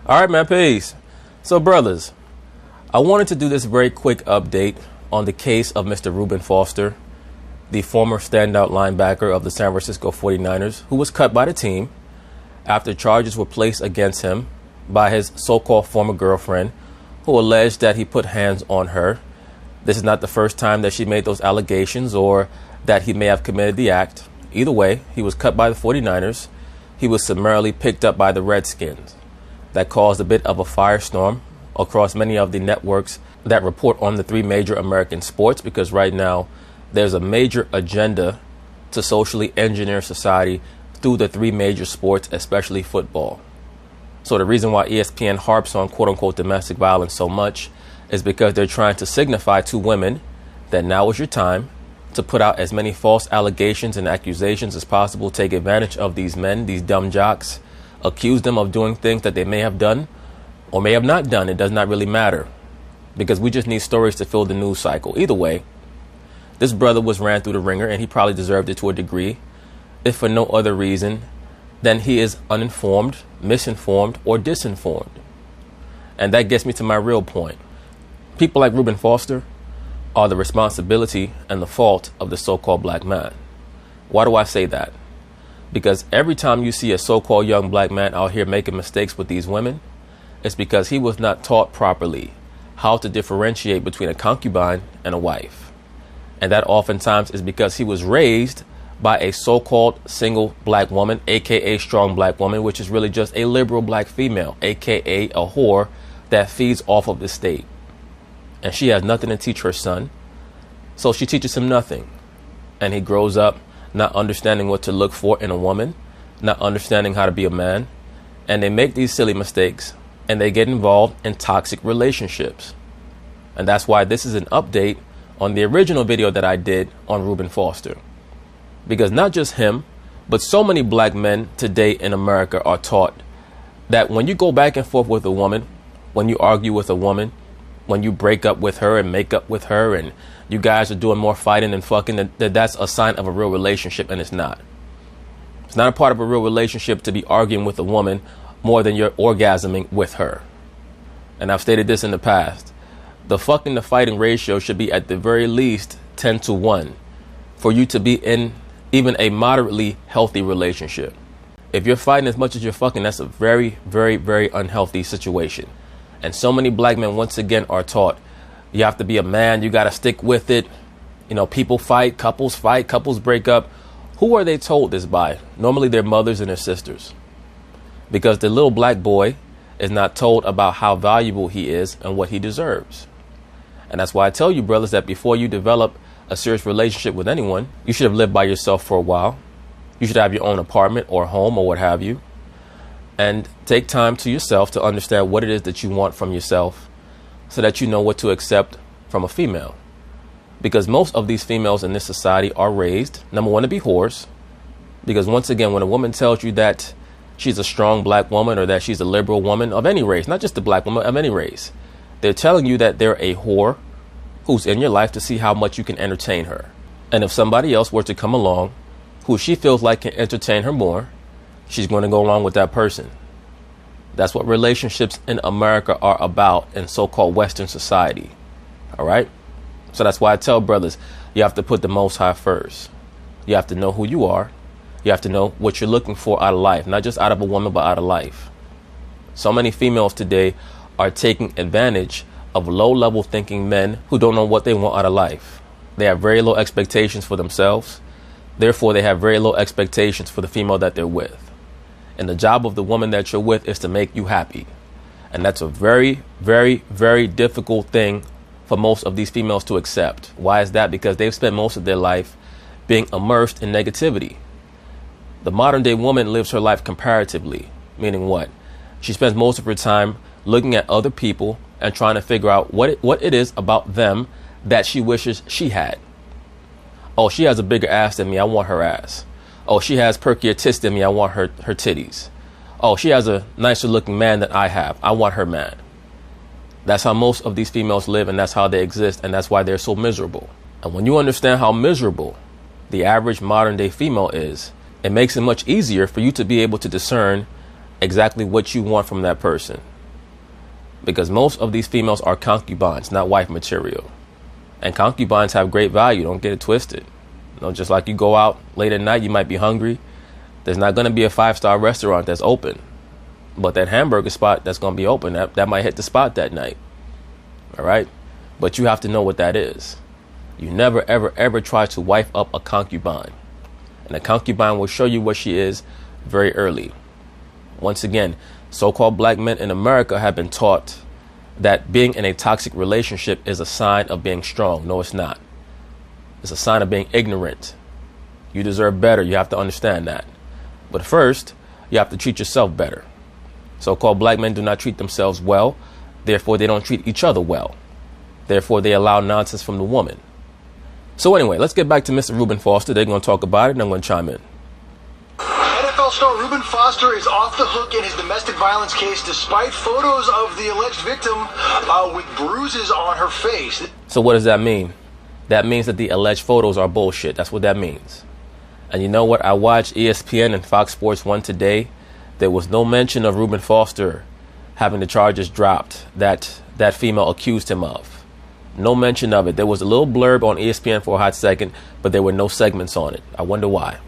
All right, man, peace. So, brothers, I wanted to do this very quick update on the case of Mr. Reuben Foster, the former standout linebacker of the San Francisco 49ers, who was cut by the team after charges were placed against him by his so-called former girlfriend, who alleged that he put hands on her. This is not the first time that she made those allegations or that he may have committed the act. Either way, he was cut by the 49ers. He was summarily picked up by the Redskins. That caused a bit of a firestorm across many of the networks that report on the three major American sports, because right now there's a major agenda to socially engineer society through the three major sports, especially football. So the reason why ESPN harps on quote-unquote domestic violence so much is because they're trying to signify to women that now is your time to put out as many false allegations and accusations as possible, take advantage of these men, these dumb jocks, accuse them of doing things that they may have done or may have not done. It does not really matter, because we just need stories to fill the news cycle. Either way, this brother was ran through the ringer, and he probably deserved it to a degree, if for no other reason than he is uninformed, misinformed, or disinformed. And that gets me to my real point. People like Reuben Foster are the responsibility and the fault of the so-called black man. Why do I say that? Because every time you see a so-called young black man out here making mistakes with these women, it's because he was not taught properly how to differentiate between a concubine and a wife. And that oftentimes is because he was raised by a so-called single black woman, aka strong black woman, which is really just a liberal black female, aka a whore that feeds off of the state. And she has nothing to teach her son, so she teaches him nothing. And he grows up not understanding what to look for in a woman, not understanding how to be a man. And they make these silly mistakes, and they get involved in toxic relationships. And that's why this is an update on the original video that I did on Reuben Foster. Because not just him, but so many black men today in America are taught that when you go back and forth with a woman, when you argue with a woman, when you break up with her and make up with her, and you guys are doing more fighting than fucking, that's a sign of a real relationship, and it's not. It's not a part of a real relationship to be arguing with a woman more than you're orgasming with her. And I've stated this in the past. The fucking to fighting ratio should be at the very least 10-1 for you to be in even a moderately healthy relationship. If you're fighting as much as you're fucking, that's a very, very, very unhealthy situation. And so many black men, once again, are taught you have to be a man, you got to stick with it. You know, people fight, couples break up. Who are they told this by? Normally their mothers and their sisters. Because the little black boy is not told about how valuable he is and what he deserves. And that's why I tell you, brothers, that before you develop a serious relationship with anyone, you should have lived by yourself for a while. You should have your own apartment or home or what have you. And take time to yourself to understand what it is that you want from yourself, so that you know what to accept from a female. Because most of these females in this society are raised, number one, to be whores. Because once again, when a woman tells you that she's a strong black woman or that she's a liberal woman of any race, not just a black woman, of any race, they're telling you that they're a whore who's in your life to see how much you can entertain her. And if somebody else were to come along who she feels like can entertain her more, she's going to go along with that person. That's what relationships in America are about in so-called Western society. All right? So that's why I tell brothers, you have to put the Most High first. You have to know who you are. You have to know what you're looking for out of life, not just out of a woman, but out of life. So many females today are taking advantage of low-level thinking men who don't know what they want out of life. They have very low expectations for themselves. Therefore, they have very low expectations for the female that they're with. And the job of the woman that you're with is to make you happy. And that's a very, very, very difficult thing for most of these females to accept. Why is that? Because they've spent most of their life being immersed in negativity. The modern day woman lives her life comparatively, meaning what? She spends most of her time looking at other people and trying to figure out what it is about them that she wishes she had. Oh, she has a bigger ass than me. I want her ass. Oh, she has perkier tits than me. I want her titties. Oh, she has a nicer looking man than I have. I want her man. That's how most of these females live, and that's how they exist, and that's why they're so miserable. And when you understand how miserable the average modern day female is, it makes it much easier for you to be able to discern exactly what you want from that person. because most of these females are concubines, not wife material. And concubines have great value. Don't get it twisted. You know, just like you go out late at night, you might be hungry. There's not going to be a 5-star restaurant that's open, but that hamburger spot that's going to be open, that might hit the spot that night. All right. But you have to know what that is. You never, ever, ever try to wife up a concubine. And a concubine will show you what she is very early. Once again, so-called black men in America have been taught that being in a toxic relationship is a sign of being strong. No, it's not. It's a sign of being ignorant. You deserve better. You have to understand that. But first, you have to treat yourself better. So-called black men do not treat themselves well. Therefore, they don't treat each other well. Therefore, they allow nonsense from the woman. So anyway, let's get back to Mr. Reuben Foster. They're going to talk about it, and I'm going to chime in. NFL star Reuben Foster is off the hook in his domestic violence case despite photos of the alleged victim with bruises on her face. So what does that mean? That means that the alleged photos are bullshit. That's what that means. And you know what? I watched ESPN and Fox Sports 1 today. There was no mention of Reuben Foster having the charges dropped that female accused him of. No mention of it. There was a little blurb on ESPN for a hot second, but there were no segments on it. I wonder why.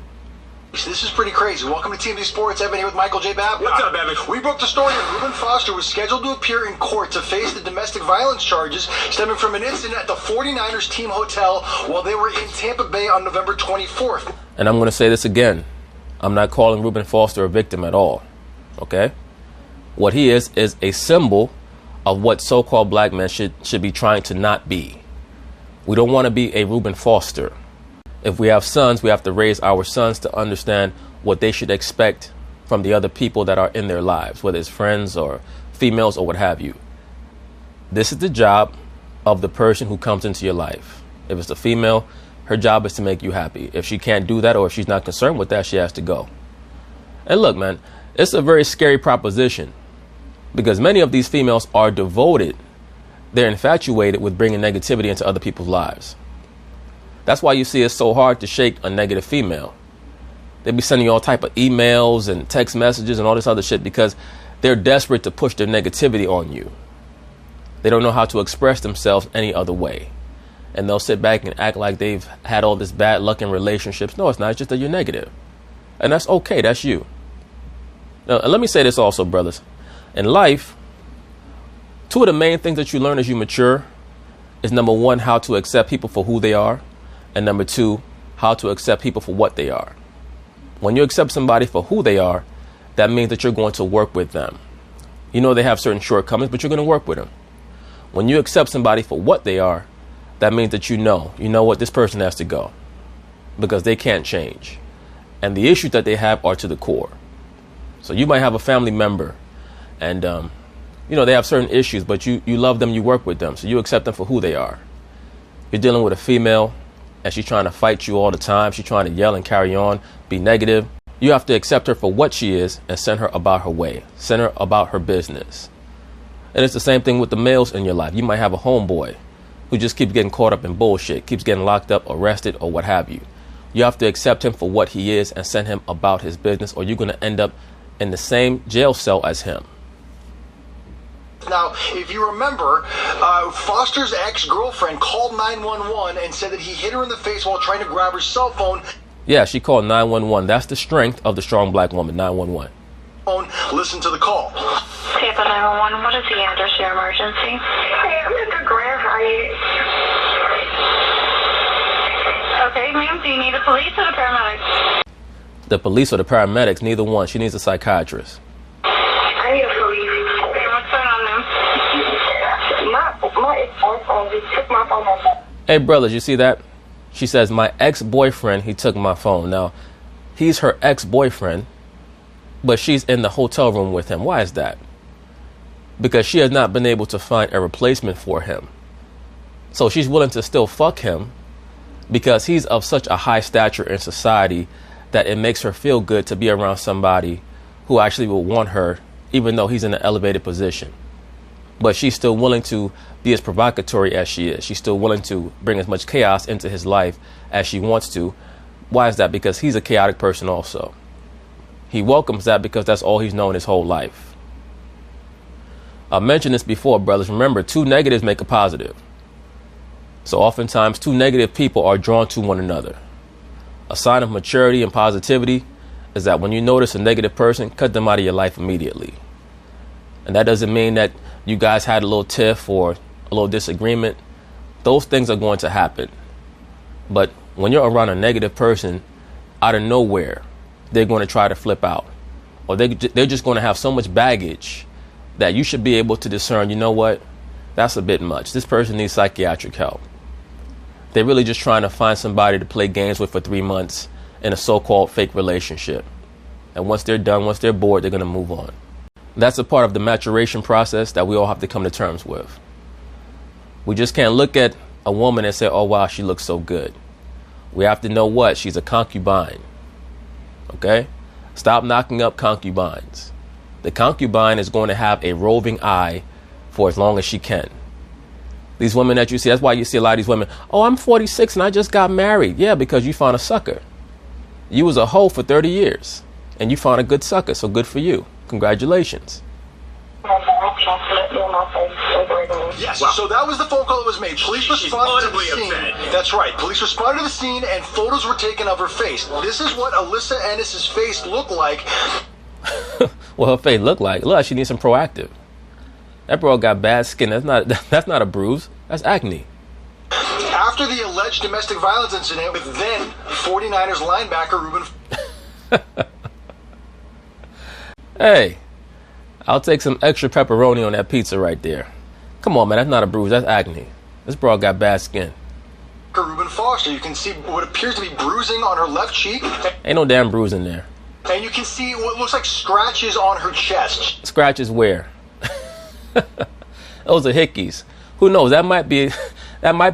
This is pretty crazy. Welcome to TMZ Sports. Evan here with Michael J. Babcock. What's up, Evan? We broke the story that Reuben Foster was scheduled to appear in court to face the domestic violence charges stemming from an incident at the 49ers team hotel while they were in Tampa Bay on November 24th. And I'm going to say this again. I'm not calling Reuben Foster a victim at all. Okay? What he is a symbol of what so-called black men should be trying to not be. We don't want to be a Reuben Foster. If we have sons, we have to raise our sons to understand what they should expect from the other people that are in their lives, whether it's friends or females or what have you. This is the job of the person who comes into your life. If it's a female, her job is to make you happy. If she can't do that, or if she's not concerned with that, she has to go. And look, man, it's a very scary proposition because many of these females are devoted. They're infatuated with bringing negativity into other people's lives. That's why you see it's so hard to shake a negative female. They be sending you all type of emails and text messages and all this other shit because they're desperate to push their negativity on you. They don't know how to express themselves any other way. And they'll sit back and act like they've had all this bad luck in relationships. No, it's not. It's just that you're negative. And that's okay. That's you. Now, let me say this also, brothers. In life, two of the main things that you learn as you mature is, number one, how to accept people for who they are. And number two, how to accept people for what they are. When you accept somebody for who they are, that means that you're going to work with them. You know they have certain shortcomings, but you're going to work with them. When you accept somebody for what they are, that means that you know what, this person has to go because they can't change. And the issues that they have are to the core. So you might have a family member and, they have certain issues, but you love them, you work with them. So you accept them for who they are. You're dealing with a female and she's trying to fight you all the time. She's trying to yell and carry on, be negative. You have to accept her for what she is and send her about her way. Send her about her business. And it's the same thing with the males in your life. You might have a homeboy who just keeps getting caught up in bullshit, keeps getting locked up, arrested, or what have you. You have to accept him for what he is and send him about his business, or you're going to end up in the same jail cell as him. Now, if you remember, Foster's ex-girlfriend called 911 and said that he hit her in the face while trying to grab her cell phone. Yeah, she called 911. That's the strength of the strong black woman, 911. Listen to the call. Tampa 911, what is the address of your emergency? Hey, I'm at the Grand Hyatt. Okay, ma'am, do you need the police or the paramedics? The police or the paramedics, neither one. She needs a psychiatrist. I need a police. Okay, what's going on now? My ex-boyfriend just took my phone. Hey, brothers, you see that? She says, my ex-boyfriend, he took my phone. Now, he's her ex-boyfriend, but she's in the hotel room with him. Why is that? Because she has not been able to find a replacement for him. So she's willing to still fuck him because he's of such a high stature in society that it makes her feel good to be around somebody who actually will want her, even though he's in an elevated position. But she's still willing to be as provocatory as she is. She's still willing to bring as much chaos into his life as she wants to. Why is that? Because he's a chaotic person also. He welcomes that because that's all he's known his whole life. I mentioned this before, brothers. Remember, 2 negatives make a positive. So oftentimes 2 negative people are drawn to one another. A sign of maturity and positivity is that when you notice a negative person, cut them out of your life immediately. And that doesn't mean that you guys had a little tiff or a little disagreement. Those things are going to happen. But when you're around a negative person, out of nowhere, they're going to try to flip out. Or they're just going to have so much baggage that you should be able to discern, you know what, that's a bit much. This person needs psychiatric help. They're really just trying to find somebody to play games with for 3 months in a so-called fake relationship. And once they're done, once they're bored, they're going to move on. That's a part of the maturation process that we all have to come to terms with. We just can't look at a woman and say, oh, wow, she looks so good. We have to know what? She's a concubine. Okay? Stop knocking up concubines. The concubine is going to have a roving eye for as long as she can. These women that you see, that's why you see a lot of these women, oh, I'm 46 and I just got married. Yeah, because you found a sucker. You was a hoe for 30 years and you found a good sucker, so good for you. Congratulations. Yes, wow. So that was the phone call that was made. Police responded to the scene. That's right. Police responded to the scene and photos were taken of her face. This is what Alyssa Ennis's face looked like. Well, her face looked like. Look, she needs some Proactive. That girl got bad skin. That's not a bruise. That's acne. After the alleged domestic violence incident with then 49ers linebacker Reuben. Hey, I'll take some extra pepperoni on that pizza right there. Come on, man. That's not a bruise. That's acne. This girl got bad skin. Reuben Foster, you can see what appears to be bruising on her left cheek. Ain't no damn bruise in there. And you can see what looks like scratches on her chest. Scratches where? Those are hickeys. Who knows? That might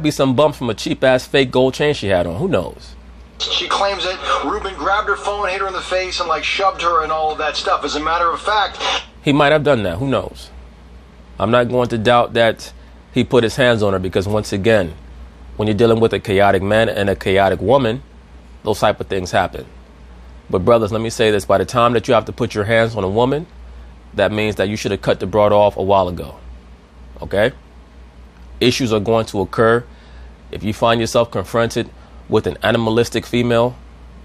be some bumps from a cheap ass fake gold chain she had on. Who knows? She claims that Reuben grabbed her phone, hit her in the face, and shoved her and all of that stuff. As a matter of fact, he might have done that. Who knows? I'm not going to doubt that he put his hands on her because, once again, when you're dealing with a chaotic man and a chaotic woman, those type of things happen. But brothers, let me say this. By the time that you have to put your hands on a woman, that means that you should have cut the broad off a while ago. Okay? Issues are going to occur. If you find yourself confronted with an animalistic female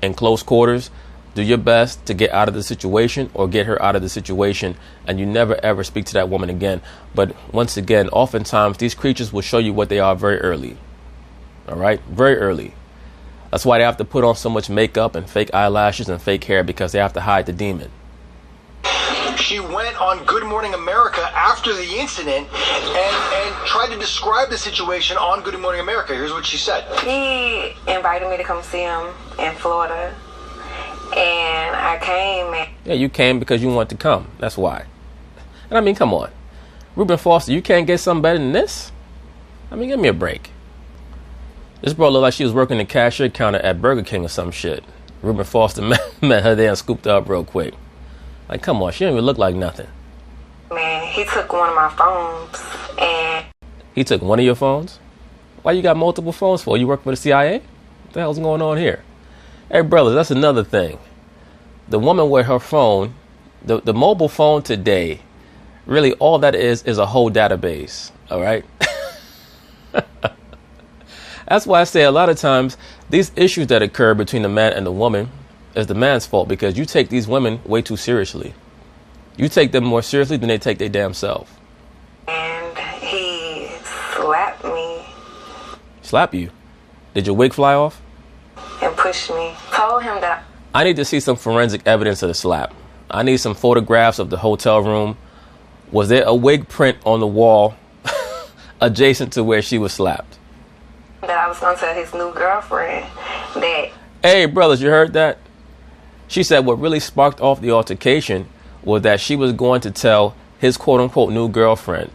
in close quarters, do your best to get out of the situation or get her out of the situation, and you never ever speak to that woman again. But once again, oftentimes these creatures will show you what they are very early. All right? Very early. That's why they have to put on so much makeup and fake eyelashes and fake hair, because they have to hide the demon. She went on Good Morning America after the incident and tried to describe the situation on Good Morning America. Here's what she said. He invited me to come see him in Florida, and I came. Yeah, you came because you wanted to come. That's why. And I mean, come on. Reuben Foster, you can't get something better than this? I mean, give me a break. This bro looked like she was working the cashier counter at Burger King or some shit. Reuben Foster met her there and scooped her up real quick. Like, come on, she don't even look like nothing. Man, he took one of my phones and... He took one of your phones? Why you got multiple phones for? You work for the CIA? What the hell's going on here? Hey, brothers, that's another thing. The woman with her phone, the mobile phone today, really all that is a whole database, all right? That's why I say a lot of times these issues that occur between the man and the woman is the man's fault, because you take these women way too seriously. You take them more seriously than they take their damn self. And he slapped me. Slap you? Did your wig fly off? And pushed me. Told him that... I need to see some forensic evidence of the slap. I need some photographs of the hotel room. Was there a wig print on the wall adjacent to where she was slapped? That I was going to tell his new girlfriend that... Hey, brothers, you heard that? She said what really sparked off the altercation was that she was going to tell his quote-unquote new girlfriend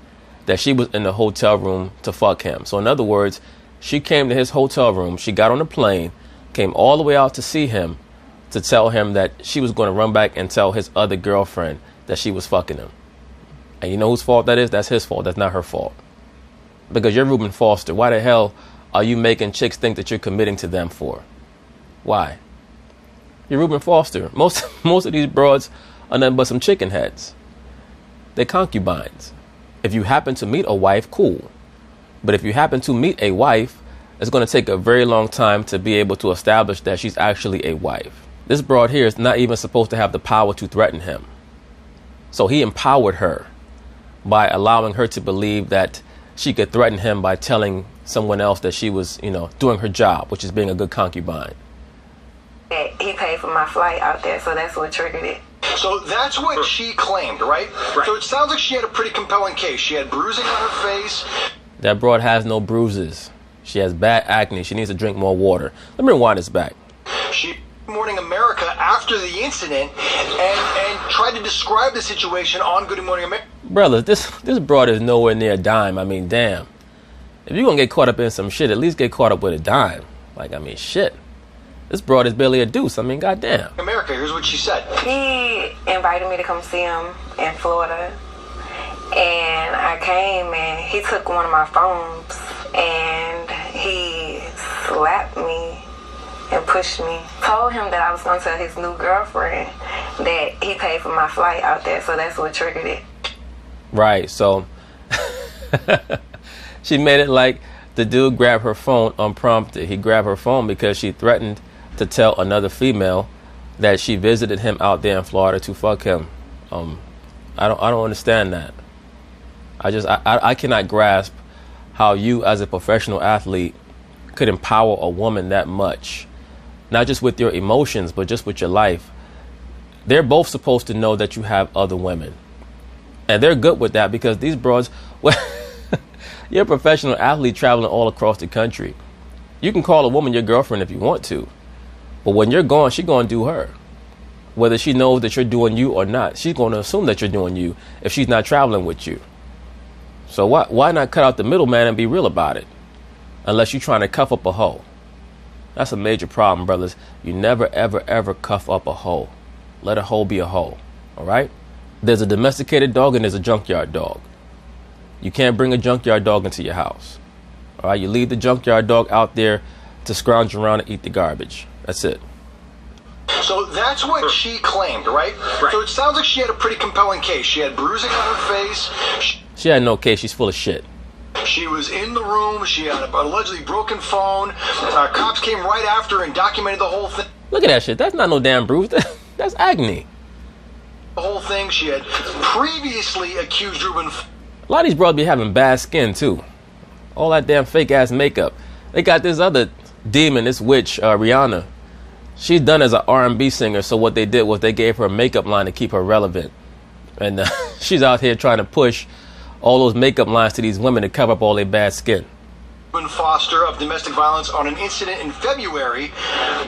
that she was in the hotel room to fuck him. So in other words, she came to his hotel room, she got on a plane, came all the way out to see him to tell him that she was going to run back and tell his other girlfriend that she was fucking him. And you know whose fault that is? That's his fault. That's not her fault. Because you're Reuben Foster. Why the hell are you making chicks think that you're committing to them for? Why? You're Reuben Foster. Most of these broads are nothing but some chicken heads. They're concubines. If you happen to meet a wife, cool. But if you happen to meet a wife, it's going to take a very long time to be able to establish that she's actually a wife. This broad here is not even supposed to have the power to threaten him. So he empowered her by allowing her to believe that she could threaten him by telling someone else that she was, doing her job, which is being a good concubine. He paid for my flight out there, so that's what triggered it. So that's what she claimed, right? So it sounds like she had a pretty compelling case. She had bruising on her face. That broad has no bruises. She has bad acne. She needs to drink more water. Let me rewind this back. She Morning America after the incident and tried to describe the situation on Good Morning America. Brothers, this broad is nowhere near a dime. I mean, damn. If you're going to get caught up in some shit, at least get caught up with a dime. Shit. This broad is barely a deuce. Goddamn. America, here's what she said. He invited me to come see him in Florida. And I came and he took one of my phones and he slapped me and pushed me. Told him that I was going to tell his new girlfriend that he paid for my flight out there, so that's what triggered it. Right, so she made it like the dude grabbed her phone unprompted. He grabbed her phone because she threatened to tell another female that she visited him out there in Florida to fuck him. I don't understand that. I cannot grasp how you as a professional athlete could empower a woman that much. Not just with your emotions, but just with your life. They're both supposed to know that you have other women. And they're good with that because these broads, well, you're a professional athlete traveling all across the country. You can call a woman your girlfriend if you want to. But when you're gone, she's going to do her. Whether she knows that you're doing you or not, she's going to assume that you're doing you if she's not traveling with you. So why not cut out the middleman and be real about it? Unless you're trying to cuff up a hoe. That's a major problem, brothers. You never, ever, ever cuff up a hoe. Let a hoe be a hoe. All right? There's a domesticated dog and there's a junkyard dog. You can't bring a junkyard dog into your house. All right? You leave the junkyard dog out there to scrounge around and eat the garbage. That's it. So that's what she claimed, right? So it sounds like she had a pretty compelling case. She had bruising on her face. She had no case. She's full of shit. She was in the room. She had an allegedly broken phone. Cops came right after and documented the whole thing. Look at that shit. That's not no damn bruise. That's agony. The whole thing. She had previously accused Reuben. A lot of these brothers be having bad skin, too. All that damn fake-ass makeup. They got this other demon, this witch, Rihanna. She's done as an R&B singer, so what they did was they gave her a makeup line to keep her relevant. And she's out here trying to push all those makeup lines to these women to cover up all their bad skin. Foster of domestic violence on an incident in February,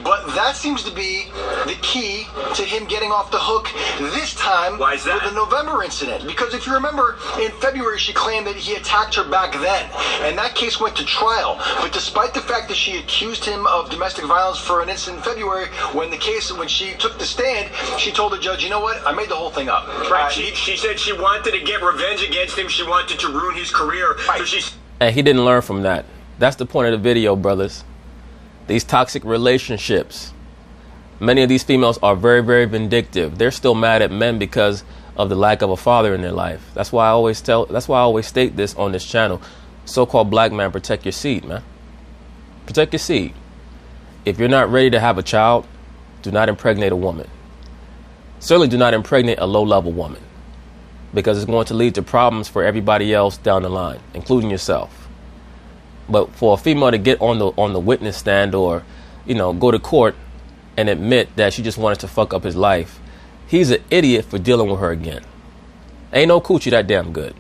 but that seems to be the key to him getting off the hook this time. Why is that? For the November incident. Because if you remember, in February she claimed that he attacked her back then, and that case went to trial. But despite the fact that she accused him of domestic violence for an incident in February, when she took the stand, she told the judge, you know what, I made the whole thing up. Right, she said she wanted to get revenge against him, she wanted to ruin his career, right. So she's... And he didn't learn from that. That's the point of the video, brothers. These toxic relationships. Many of these females are very, very vindictive. They're still mad at men because of the lack of a father in their life. That's why I always state this on this channel. So-called black man, protect your seed, man. Protect your seed. If you're not ready to have a child, do not impregnate a woman. Certainly do not impregnate a low-level woman, because it's going to lead to problems for everybody else down the line, including yourself. But for a female to get on the witness stand or, go to court and admit that she just wanted to fuck up his life, he's an idiot for dealing with her again. Ain't no coochie that damn good.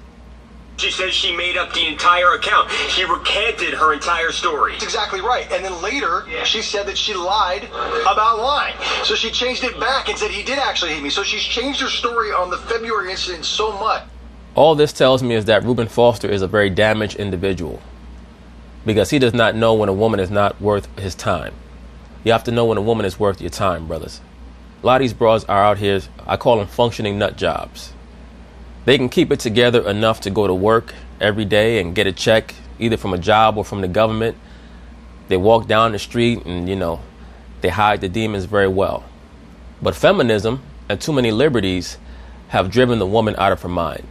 She says she made up the entire account. She recanted her entire story. That's exactly right. And then later, she said that she lied about lying. So she changed it back and said he did actually hit me. So she's changed her story on the February incident so much. All this tells me is that Reuben Foster is a very damaged individual, because he does not know when a woman is not worth his time. You have to know when a woman is worth your time, brothers. A lot of these broads are out here, I call them functioning nut jobs. They can keep it together enough to go to work every day and get a check, either from a job or from the government. They walk down the street and, they hide the demons very well. But feminism and too many liberties have driven the woman out of her mind.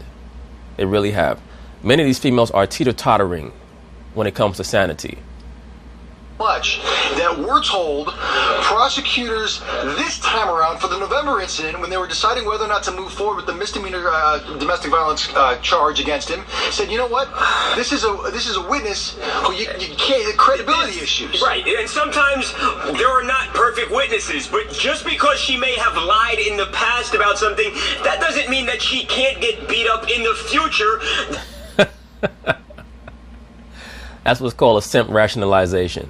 They really have. Many of these females are teeter-tottering when it comes to sanity. Much that we're told prosecutors this time around for the November incident, when they were deciding whether or not to move forward with the misdemeanor domestic violence charge against him, said, you know what, this is a witness who you can't, credibility issues. Right, and sometimes there are not perfect witnesses, but just because she may have lied in the past about something, that doesn't mean that she can't get beat up in the future. That's what's called a simp rationalization.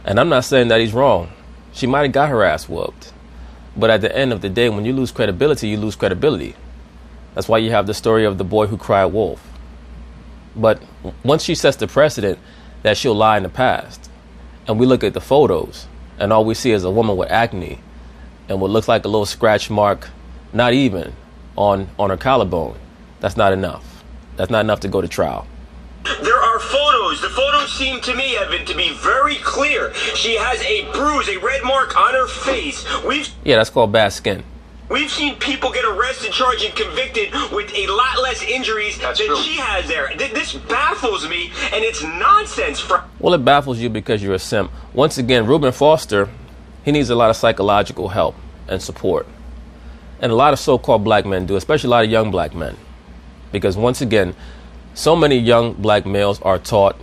And I'm not saying that he's wrong. She might have got her ass whooped. But at the end of the day, when you lose credibility, you lose credibility. That's why you have the story of the boy who cried wolf. But once she sets the precedent that she'll lie in the past, and we look at the photos, and all we see is a woman with acne, and what looks like a little scratch mark, not even, on her collarbone, that's not enough. That's not enough to go to trial. There are photos. The photos seem to me, Evan, to be very clear. She has a bruise, a red mark on her face. Yeah, that's called bad skin. We've seen people get arrested, charged, and convicted with a lot less injuries than she has there. This baffles me, and it's nonsense. Well, it baffles you because you're a simp. Once again, Reuben Foster, he needs a lot of psychological help and support. And a lot of so-called black men do, especially a lot of young black men. Because once again, so many young black males are taught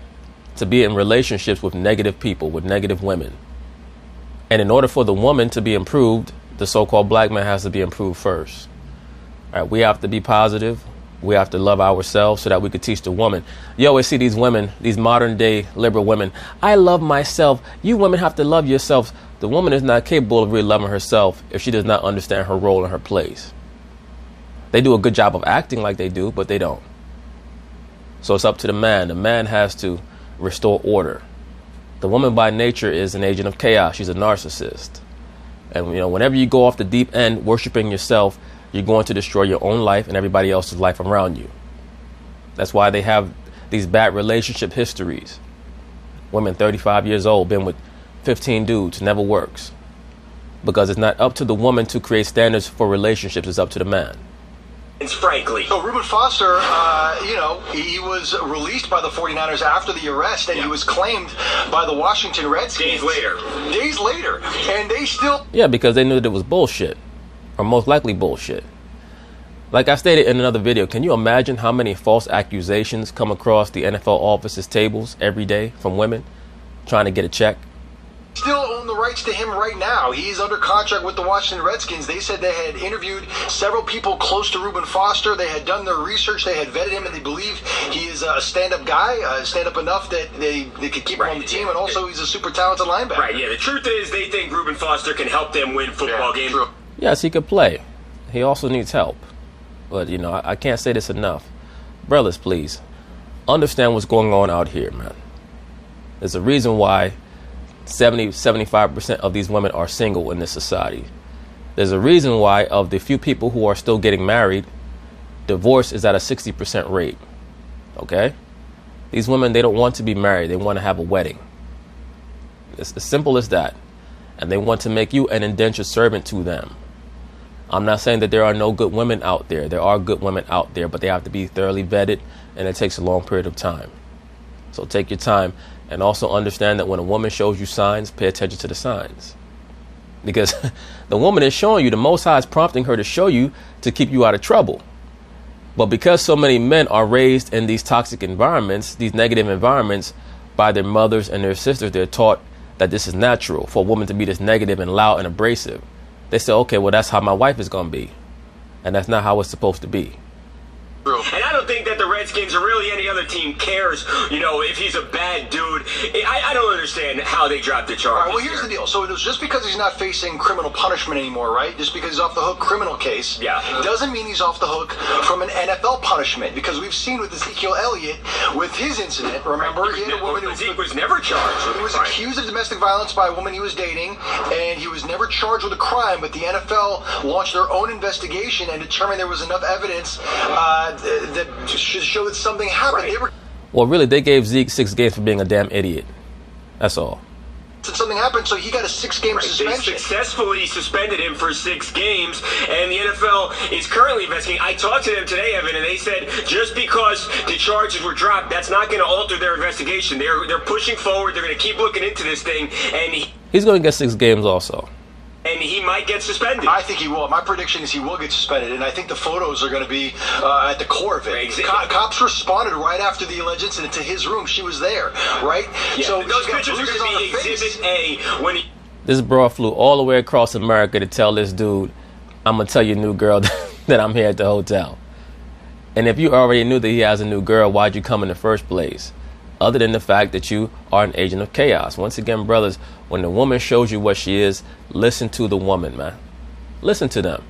to be in relationships with negative people, with negative women. And in order for the woman to be improved, the so-called black man has to be improved first. All right, we have to be positive. We have to love ourselves so that we could teach the woman. You always see these women, these modern day liberal women. I love myself. You women have to love yourselves. The woman is not capable of really loving herself if she does not understand her role and her place. They do a good job of acting like they do, but they don't. So it's up to the man. The man has to restore order. The woman by nature is an agent of chaos. She's a narcissist. And whenever you go off the deep end worshiping yourself, you're going to destroy your own life and everybody else's life around you. That's why they have these bad relationship histories. Women 35 years old, been with 15 dudes, never works. Because it's not up to the woman to create standards for relationships, it's up to the man. Frankly. So Reuben Foster, he was released by the 49ers after the arrest, and he was claimed by the Washington Redskins. Days later. And they still... Yeah, because they knew that it was bullshit. Or most likely bullshit. Like I stated in another video, can you imagine how many false accusations come across the NFL office's tables every day from women trying to get a check? Still own the rights to him right now. He's under contract with the Washington Redskins. They said they had interviewed several people close to Reuben Foster. They had done their research. They had vetted him, and they believe he is a stand-up guy, stand-up enough that they could keep him on the team, and also he's a super talented linebacker. Right, yeah. The truth is they think Reuben Foster can help them win football games. True. Yes, he could play. He also needs help. But, I can't say this enough. Brothers, please, understand what's going on out here, man. There's a reason why 75% of these women are single in this society. There's a reason why of the few people who are still getting married, divorce is at a 60% rate. Okay? These women, they don't want to be married. They want to have a wedding. It's as simple as that. And they want to make you an indentured servant to them. I'm not saying that there are no good women out there. There are good women out there, but they have to be thoroughly vetted, and it takes a long period of time. So take your time. And also understand that when a woman shows you signs, pay attention to the signs. Because the woman is showing you, the Most High is prompting her to show you to keep you out of trouble. But because so many men are raised in these toxic environments, these negative environments, by their mothers and their sisters, they're taught that this is natural for a woman to be this negative and loud and abrasive. They say, okay, well, that's how my wife is going to be. And that's not how it's supposed to be. And I don't think that the Redskins or really any other team cares, if he's a bad dude. I don't understand how they dropped the charges. All right, well, here's the deal. So it was just because he's not facing criminal punishment anymore, right? Just because he's off the hook criminal case, doesn't mean he's off the hook from an NFL punishment. Because we've seen with Ezekiel Elliott, with his incident, remember, he had a woman who was never charged. He was accused of domestic violence by a woman he was dating, and he was never charged with a crime. But the NFL launched their own investigation and determined there was enough evidence that should show that something happened. Right. Well, really, they gave Zeke 6 games for being a damn idiot. That's all. something happened, so he got a 6-game suspension. They successfully suspended him for 6 games, and the NFL is currently investigating. I talked to them today, Evan, and they said just because the charges were dropped, that's not going to alter their investigation. They're pushing forward. They're going to keep looking into this thing, and he's going to get 6 games also. And he might get suspended. I think he will. My prediction is he will get suspended, and I think the photos are going to be at the core of it. Cops responded right after the alleged incident to his room. She was there, right? Yeah, so those pictures are going to be Exhibit A when he... This broad flew all the way across America to tell this dude, I'm going to tell your new girl that I'm here at the hotel. And if you already knew that he has a new girl, why'd you come in the first place? Other than the fact that you are an agent of chaos. Once again, brothers, when the woman shows you what she is, listen to the woman, man. Listen to them.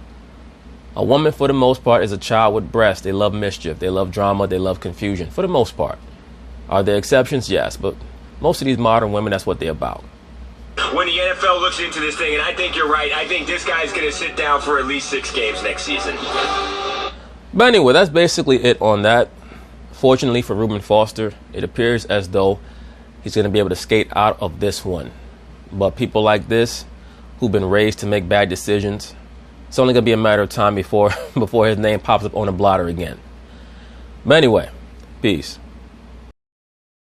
A woman, for the most part, is a child with breasts. They love mischief. They love drama. They love confusion, for the most part. Are there exceptions? Yes, but most of these modern women, that's what they're about. When the NFL looks into this thing, and I think you're right, I think this guy's going to sit down for at least 6 games next season. But anyway, that's basically it on that. Fortunately for Reuben Foster, it appears as though he's going to be able to skate out of this one. But people like this, who've been raised to make bad decisions, it's only going to be a matter of time before his name pops up on the blotter again. But anyway, peace.